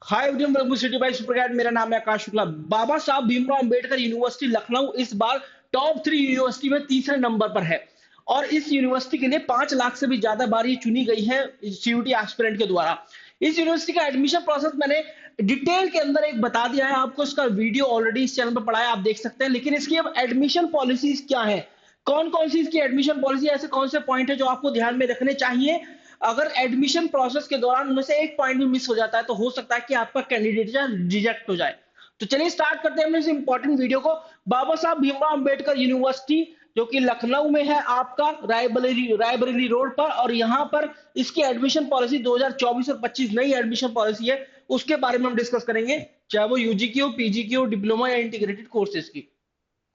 Hi everyone, welcome city by super guide. मेरा नाम है आकाश शुक्ला। बाबा साहब भीमराव अंबेडकर यूनिवर्सिटी लखनऊ इस बार टॉप 3 यूनिवर्सिटी में तीसरे नंबर पर है और इस यूनिवर्सिटी के लिए 5 लाख से भी ज्यादा बार ये चुनी गई है सीयूटी एस्पिरेंट के द्वारा। इस यूनिवर्सिटी का एडमिशन प्रोसेस मैंने डिटेल के अंदर एक बता दिया है आपको। इसका वीडियो ऑलरेडी इस चैनल पर पड़ा है, आप देख सकते हैं। लेकिन इसकी अब एडमिशन पॉलिसीज क्या है, कौन कौन सी इसकी एडमिशन पॉलिसी, ऐसे कौन से पॉइंट है जो आपको ध्यान में रखने चाहिए। अगर एडमिशन प्रोसेस के दौरान उनमें से एक पॉइंट भी मिस हो जाता है तो हो सकता है कि आपका कैंडिडेट रिजेक्ट हो जाए। तो चलिए स्टार्ट करते हैं अपने इस इंपॉर्टेंट वीडियो को। बाबा साहब भीमराव अंबेडकर यूनिवर्सिटी जो कि लखनऊ में है आपका, रायबरेली रोड पर, और यहाँ पर इसकी एडमिशन पॉलिसी 2024 और 25 नई एडमिशन पॉलिसी है, उसके बारे में हम डिस्कस करेंगे, चाहे वो यूजी की हो, पीजी की हो, डिप्लोमा या इंटीग्रेटेड कोर्सेज की।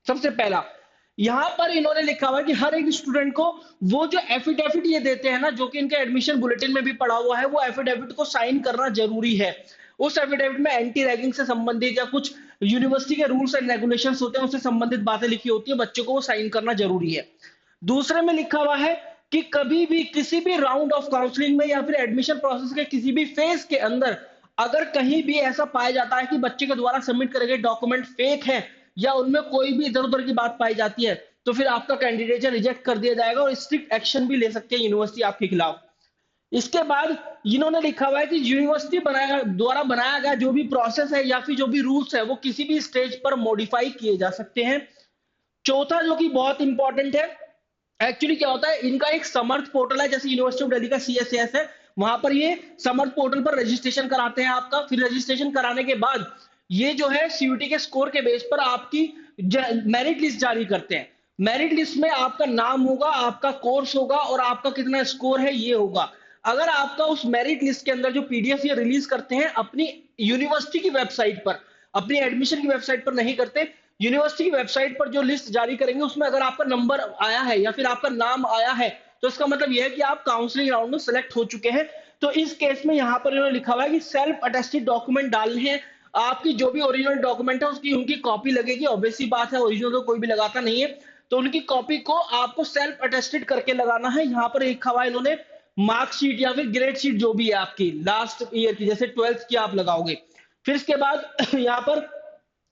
सबसे पहला यहां पर इन्होंने लिखा हुआ है कि हर एक स्टूडेंट को वो जो एफिडेविट ये देते हैं ना, जो कि इनके एडमिशन बुलेटिन में भी पड़ा हुआ है, वो एफिडेविट को साइन करना जरूरी है। उस एफिडेविट में एंटी रैगिंग से संबंधित या कुछ यूनिवर्सिटी के रूल्स एंड रेगुलेशंस होते हैं, उससे संबंधित बातें लिखी होती है, बच्चों को वो साइन करना जरूरी है। दूसरे में लिखा हुआ है कि कभी भी किसी भी राउंड ऑफ काउंसलिंग में या फिर एडमिशन प्रोसेस के किसी भी फेज के अंदर अगर कहीं भी ऐसा पाया जाता है कि बच्चे के द्वारा सबमिट करे गए डॉक्यूमेंट फेक है या उनमें कोई भी इधर उधर की बात पाई जाती है, तो फिर आपका कैंडिडेचर रिजेक्ट कर दिया जाएगा और स्ट्रिक्ट एक्शन भी ले सकते हैं यूनिवर्सिटी आपके खिलाफ। इसके बाद इन्होंने लिखा हुआ है कि यूनिवर्सिटी द्वारा बनाया गया जो भी प्रोसेस है या फिर जो भी रूल्स है वो किसी भी स्टेज पर मॉडिफाई किए जा सकते हैं। चौथा जो कि बहुत इंपॉर्टेंट है, एक्चुअली क्या होता है, इनका एक समर्थ पोर्टल है, जैसे यूनिवर्सिटी ऑफ दिल्ली का सीएसएस है, वहां पर ये समर्थ पोर्टल पर रजिस्ट्रेशन कराते हैं आपका। फिर रजिस्ट्रेशन कराने के बाद ये जो है सीयूटी के स्कोर के बेस पर आपकी मेरिट लिस्ट जारी करते हैं। मेरिट लिस्ट में आपका नाम होगा, आपका कोर्स होगा और आपका कितना स्कोर है ये होगा। अगर आपका उस मेरिट लिस्ट के अंदर जो पीडीएफ ये रिलीज करते हैं अपनी यूनिवर्सिटी की वेबसाइट पर, अपनी एडमिशन की वेबसाइट पर नहीं करते, यूनिवर्सिटी की वेबसाइट पर जो लिस्ट जारी करेंगे उसमें अगर आपका नंबर आया है या फिर आपका नाम आया है तो इसका मतलब यह है कि आप काउंसलिंग राउंड में सिलेक्ट हो चुके हैं। तो इस केस में यहाँ पर इन्होंने लिखा हुआ है कि सेल्फ अटेस्टेड डॉक्यूमेंट डालने हैं। आपकी जो भी ओरिजिनल डॉक्यूमेंट है उसकी उनकी कॉपी लगेगी, ऑब्वियसली बात है, ओरिजिनल तो कोई भी लगाता नहीं है, तो उनकी कॉपी को आपको सेल्फ अटेस्टेड करके लगाना है। यहाँ पर लिखा हुआ है इन्होंने मार्कशीट या फिर ग्रेड शीट जो भी है आपकी लास्ट ईयर की, जैसे 12th की आप लगाओगे। फिर इसके बाद यहाँ पर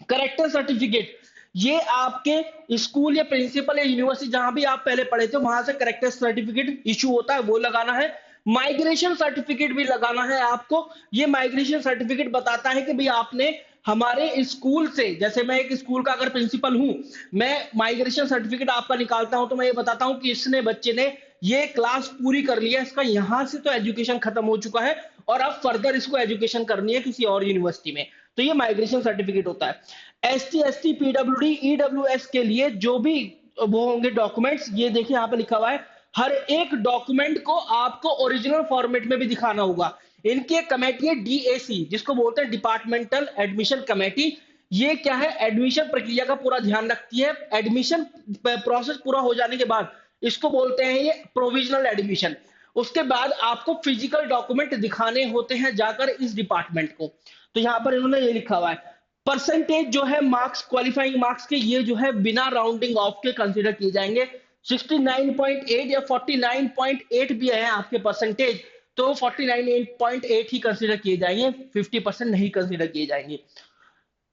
करेक्टर सर्टिफिकेट, ये आपके स्कूल या प्रिंसिपल या यूनिवर्सिटी जहां भी आप पहले पढ़े थे वहां से करेक्टर सर्टिफिकेट इशू होता है, वो लगाना है। माइग्रेशन सर्टिफिकेट भी लगाना है आपको। ये माइग्रेशन सर्टिफिकेट बताता है कि भाई आपने हमारे स्कूल से, जैसे मैं एक स्कूल का अगर प्रिंसिपल हूं, मैं माइग्रेशन सर्टिफिकेट आपका निकालता हूं तो मैं ये बताता हूं कि इसने बच्चे ने ये क्लास पूरी कर लिया, इसका यहां से तो एजुकेशन खत्म हो चुका है और अब फर्दर इसको एजुकेशन करनी है किसी और यूनिवर्सिटी में, तो ये माइग्रेशन सर्टिफिकेट होता है। एसटी, एसटी, पीडब्ल्यूडी, ईडब्ल्यूएस के लिए जो भी वो होंगे डॉक्यूमेंट्स, ये देखिए यहाँ पे लिखा हुआ है, हर एक डॉक्यूमेंट को आपको ओरिजिनल फॉर्मेट में भी दिखाना होगा। इनकी एक कमेटी है डीएसी, जिसको बोलते हैं डिपार्टमेंटल एडमिशन कमेटी। ये क्या है, एडमिशन प्रक्रिया का पूरा ध्यान रखती है। एडमिशन प्रोसेस पूरा हो जाने के बाद इसको बोलते हैं ये प्रोविजनल एडमिशन। उसके बाद आपको फिजिकल डॉक्यूमेंट दिखाने होते हैं जाकर इस डिपार्टमेंट को। तो यहाँ पर इन्होंने ये लिखा हुआ है परसेंटेज जो है मार्क्स, क्वालिफाइंग मार्क्स के, ये जो है बिना राउंडिंग ऑफ के कंसीडर किए जाएंगे। 69.8 या 49.8 भी है आपके परसेंटेज तो 49.8 ही कंसीडर किए जाएंगे, 50% नहीं कंसीडर किए जाएंगे।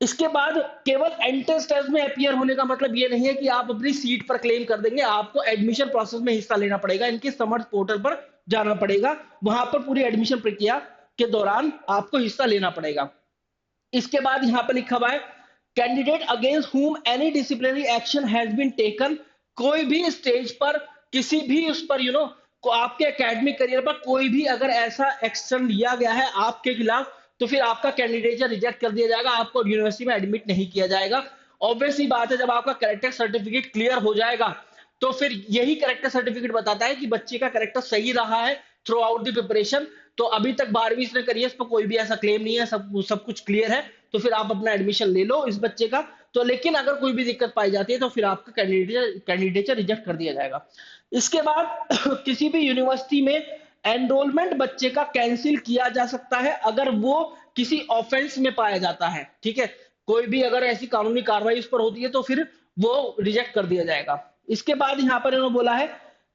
इसके बाद केवल एंट्रेंस टेस्ट में अपियर होने का मतलब ये नहीं है कि आप अपनी सीट पर क्लेम कर देंगे, आपको एडमिशन प्रोसेस में हिस्सा लेना पड़ेगा, इनके समर्थ पोर्टल पर जाना पड़ेगा, वहां पर पूरी एडमिशन प्रक्रिया के दौरान आपको हिस्सा लेना पड़ेगा। इसके बाद यहां पर लिखा हुआ है candidate against whom any disciplinary action has been taken, कोई भी स्टेज पर किसी भी उस पर को आपके एकेडमिक करियर पर कोई भी अगर ऐसा एक्शन लिया गया है आपके खिलाफ तो फिर आपका कैंडिडेचर रिजेक्ट कर दिया जाएगा, आपको यूनिवर्सिटी में एडमिट नहीं किया जाएगा। ऑब्वियसली बात है, जब आपका कैरेक्टर सर्टिफिकेट क्लियर हो जाएगा तो फिर यही कैरेक्टर सर्टिफिकेट बताता है कि बच्चे का कैरेक्टर सही रहा है थ्रू आउट द प्रिपरेशन। तो अभी तक 12वीं इसने करी है, इस पर कोई भी ऐसा क्लेम नहीं है, सब कुछ क्लियर है, तो फिर आप अपना एडमिशन ले लो इस बच्चे का। तो लेकिन अगर कोई भी दिक्कत पाई जाती है तो फिर आपका कैंडिडेचर रिजेक्ट कर दिया जाएगा। इसके बाद किसी भी यूनिवर्सिटी में एनरोलमेंट बच्चे का कैंसिल किया जा सकता है अगर वो किसी ऑफेंस में पाया जाता है, ठीक है, कोई भी अगर ऐसी कानूनी कार्रवाई उस पर होती है तो फिर वो रिजेक्ट कर दिया जाएगा। इसके बाद यहाँ पर इन्होंने बोला है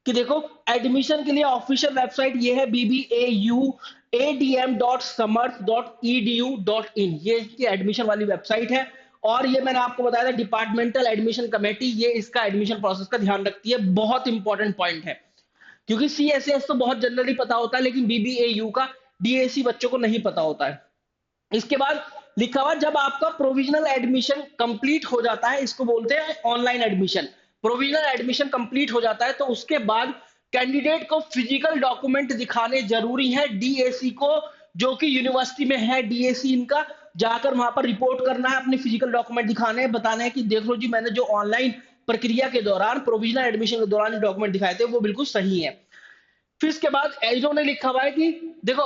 कि देखो एडमिशन के लिए ऑफिशियल वेबसाइट ये है bbauadm.samarth.edu.in, ये इसकी एडमिशन वाली वेबसाइट है। और ये मैंने आपको बताया था डिपार्टमेंटल एडमिशन कमेटी ये इसका एडमिशन प्रोसेस का ध्यान रखती है, बहुत इंपॉर्टेंट पॉइंट है। क्योंकि सीएसएस तो बहुत जनरली पता होता है लेकिन बीबीएयू का डीएसी बच्चों को नहीं पता होता है। इसके बाद लिखा हुआ जब आपका प्रोविजनल एडमिशन कंप्लीट हो जाता है, इसको बोलते हैं online admission. Provisional admission complete हो जाता है तो उसके बाद कैंडिडेट को फिजिकल डॉक्यूमेंट दिखाने जरूरी है डीएसी को, जो कि यूनिवर्सिटी में है डीएसी इनका, जाकर वहां पर रिपोर्ट करना है, अपने फिजिकल डॉक्यूमेंट दिखाने हैं, बताना है कि देख लो जी मैंने जो ऑनलाइन प्रक्रिया के दौरान प्रोविजनल एडमिशन के दौरान जो डॉक्यूमेंट दिखाए थे वो बिल्कुल सही है। फिर इसके बाद इन्होंने लिखा हुआ है कि देखो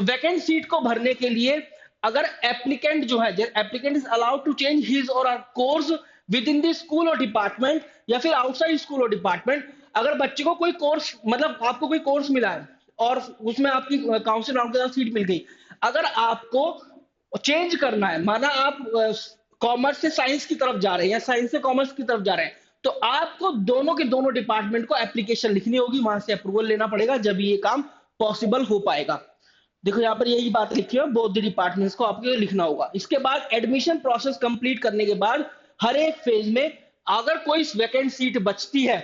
वैकेंट सीट को भरने के लिए अगर एप्लीकेंट जो है applicant is allowed to change his और her course within the school और डिपार्टमेंट या फिर आउटसाइड स्कूल और डिपार्टमेंट, अगर बच्चे को कोई कोर्स मतलब आपको कोई कोर्स मिला है और उसमें आपकी काउंसिल राउंड के साथ सीट मिल गई, अगर आपको चेंज करना है, माना आप कॉमर्स से साइंस की तरफ जा रहे हैं या साइंस से कॉमर्स की तरफ जा रहे हैं, तो आपको दोनों के दोनों डिपार्टमेंट को एप्लीकेशन लिखनी होगी, वहां से अप्रूवल लेना पड़ेगा, जब ये काम पॉसिबल हो पाएगा। देखो यहाँ पर यही बात लिखी है, बोथ द डिपार्टमेंट्स को आपको लिखना होगा। इसके बाद एडमिशन प्रोसेस कंप्लीट करने के बाद हर एक फेज में अगर कोई वैकेंट सीट बचती है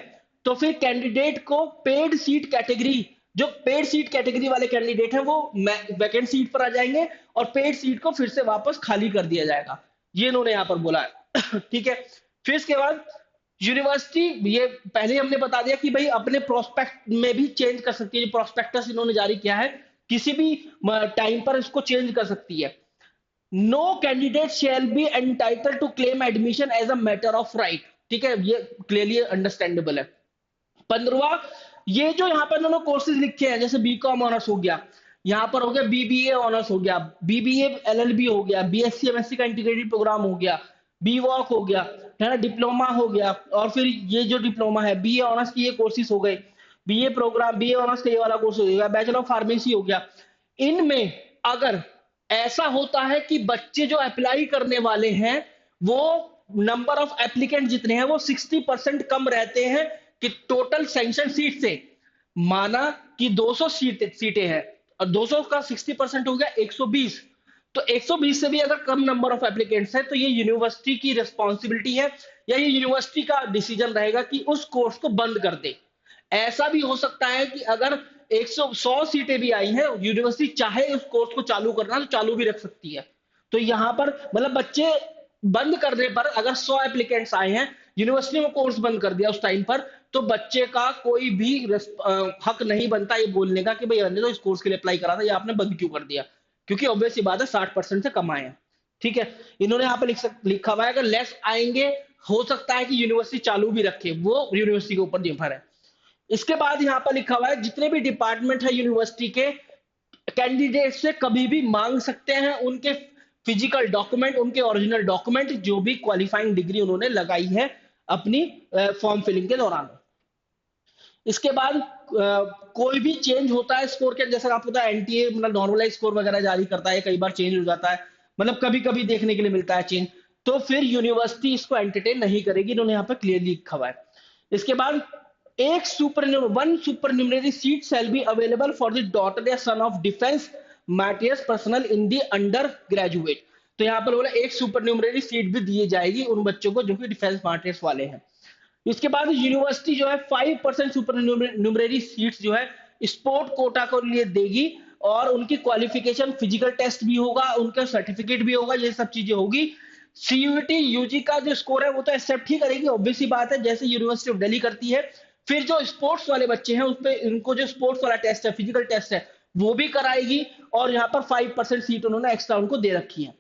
तो फिर कैंडिडेट को पेड सीट कैटेगरी, जो पेड सीट कैटेगरी वाले कैंडिडेट हैं वो वैकेंट सीट पर आ जाएंगे और पेड सीट को फिर से वापस खाली कर दिया जाएगा, ये इन्होंने यहाँ पर बोला है। ठीक है। फिर इसके बाद यूनिवर्सिटी ये पहले हमने बता दिया कि भाई अपने प्रोस्पेक्ट में भी चेंज कर सकती है, जो प्रोस्पेक्टस इन्होंने जारी किया है किसी भी टाइम पर इसको चेंज कर सकती है। No candidate shall be entitle to claim admission as a matter of right. ठीक है, ये क्लियरली अंडरस्टैंडेबल है। 15वां, ये जो यहाँ पर इन्होंने कोर्सेज लिखे हैं जैसे बीकॉम ऑनर्स हो गया, यहाँ पर हो गया बीबीए ऑनर्स हो गया, बीबीए एलएलबी हो गया, बीएससी एमएससी का इंटीग्रेटेड प्रोग्राम हो गया, बीवॉक हो गया, है ना, डिप्लोमा हो गया, और फिर ये जो डिप्लोमा है बीए ऑनर्स की ये कोर्सेज हो गए, बीए प्रोग्राम बीए ऑनर्स का ये वाला कोर्स हो गया, बैचलर ऑफ फार्मेसी हो गया। इनमें अगर ऐसा होता है कि बच्चे जो अप्लाई करने वाले हैं वो नंबर ऑफ एप्लीकेंट जितने हैं वो 60% कम रहते हैं कि टोटल सैंक्शन सीट से, माना कि 200 सीटें हैं और 200 का 60% हो गया 120, तो 120 से भी अगर कम नंबर ऑफ एप्लीकेंट्स है तो ये यूनिवर्सिटी की रिस्पॉन्सिबिलिटी है या ये यूनिवर्सिटी का डिसीजन रहेगा कि उस कोर्स को बंद कर दे। ऐसा भी हो सकता है कि अगर 100 सीटें भी आई हैं, यूनिवर्सिटी चाहे उस कोर्स को चालू करना तो चालू भी रख सकती है। तो यहाँ पर मतलब बच्चे बंद करने पर अगर 100 एप्लीकेंट्स आए हैं, यूनिवर्सिटी ने कोर्स बंद कर दिया उस टाइम पर, तो बच्चे का कोई भी हक नहीं बनता ये बोलने का कि भाई हमने तो इस कोर्स के लिए अप्लाई करा था, ये आपने बंद क्यों कर दिया, क्योंकि ऑब्वियस सी बात है 60% से कम आए हैं। ठीक है, इन्होंने यहाँ पे लिखा हुआ है अगर लेस आएंगे हो सकता है कि यूनिवर्सिटी चालू भी रखे, वो यूनिवर्सिटी के ऊपर निर्भर है। इसके बाद यहाँ पर लिखा हुआ है जितने भी डिपार्टमेंट है यूनिवर्सिटी के, कैंडिडेट से कभी भी मांग सकते हैं उनके फिजिकल डॉक्यूमेंट, उनके ओरिजिनल डॉक्यूमेंट, जो भी क्वालिफाइंग डिग्री उन्होंने लगाई है अपनी फॉर्म फिलिंग के दौरान। इसके बाद कोई भी चेंज होता है स्कोर के, जैसा आपको पता है एनटीए मतलब नॉर्मलाइज स्कोर वगैरह जारी करता है, कई बार चेंज हो जाता है, मतलब कभी कभी देखने के लिए मिलता है चेंज, तो फिर यूनिवर्सिटी इसको एंटरटेन नहीं करेगी, इन्होंने यहाँ पर क्लियरली लिखा हुआ है। इसके बाद एक one supernumerary seat shall be available for the daughter या सन ऑफ डिफेंस मैटियर्स personnel in the undergraduate. तो यहाँ पर बोला एक सुपरन्यूमरी सीट भी दी जाएगी उन बच्चों को जो कि डिफेंस मैटियर्स वाले हैं। इसके बाद यूनिवर्सिटी जो है 5% सुपरन्यूमरी सीट्स जो है स्पोर्ट कोटा को लिए देगी और उनकी क्वालिफिकेशन फिजिकल टेस्ट भी होगा, उनका सर्टिफिकेट भी होगा, ये सब चीजें होगी। सीयूईटी यूजी का जो स्कोर है वो तो एक्सेप्ट ही करेगी, ऑब्वियस सी बात है, जैसे यूनिवर्सिटी ऑफ दिल्ली करती है। फिर जो स्पोर्ट्स वाले बच्चे हैं उसपे इनको जो स्पोर्ट्स वाला टेस्ट है, फिजिकल टेस्ट है, वो भी कराएगी और यहाँ पर 5% सीट उन्होंने एक्स्ट्रा उनको दे रखी है।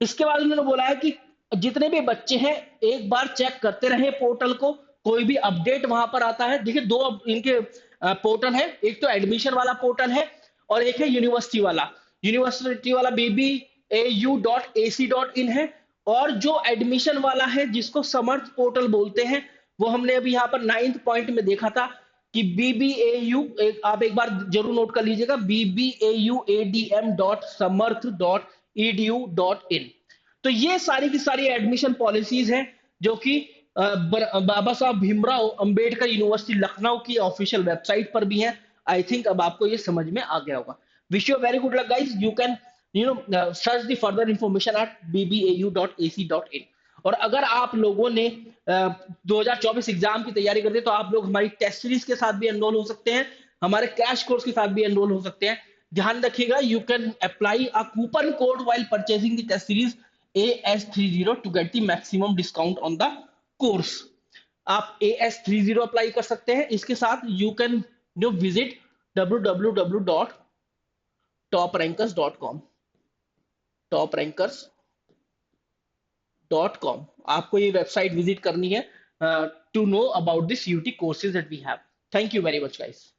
इसके बाद उन्होंने बोला है कि जितने भी बच्चे हैं एक बार चेक करते रहे पोर्टल को, कोई भी अपडेट वहां पर आता है। देखिए दो इनके पोर्टल है, एक तो एडमिशन वाला पोर्टल है और एक है यूनिवर्सिटी वाला। यूनिवर्सिटी वाला bbau.ac.in है और जो एडमिशन वाला है जिसको समर्थ पोर्टल बोलते हैं वो हमने अभी यहाँ पर 9th पॉइंट में देखा था कि BBAU, आप एक बार जरूर नोट कर लीजिएगा, bbauadm.samarth.edu.in। तो ये सारी की सारी एडमिशन पॉलिसीज हैं जो कि बाबा साहब भीमराव अंबेडकर यूनिवर्सिटी लखनऊ की ऑफिशियल वेबसाइट पर भी है। आई थिंक अब आपको ये समझ में आ गया होगा। Wish you very good luck guys. You can search the further information at bbau.ac.in। और अगर आप लोगों ने 2024 एग्जाम की तैयारी करते हैं तो आप लोग हमारी टेस्ट सीरीज के साथ भी एनरोल हो सकते हैं, हमारे क्रैश कोर्स के साथ भी एनरोल हो सकते हैं। ध्यान रखिएगा, you can apply a coupon code while purchasing the test series AS30 to get the maximum discount on the course. आप AS30 अप्लाई कर सकते हैं। इसके साथ you can visit www.toprankers.com। toprankers.com आपको ये वेबसाइट विजिट करनी है to know about this UT courses that we have. Thank you very much guys.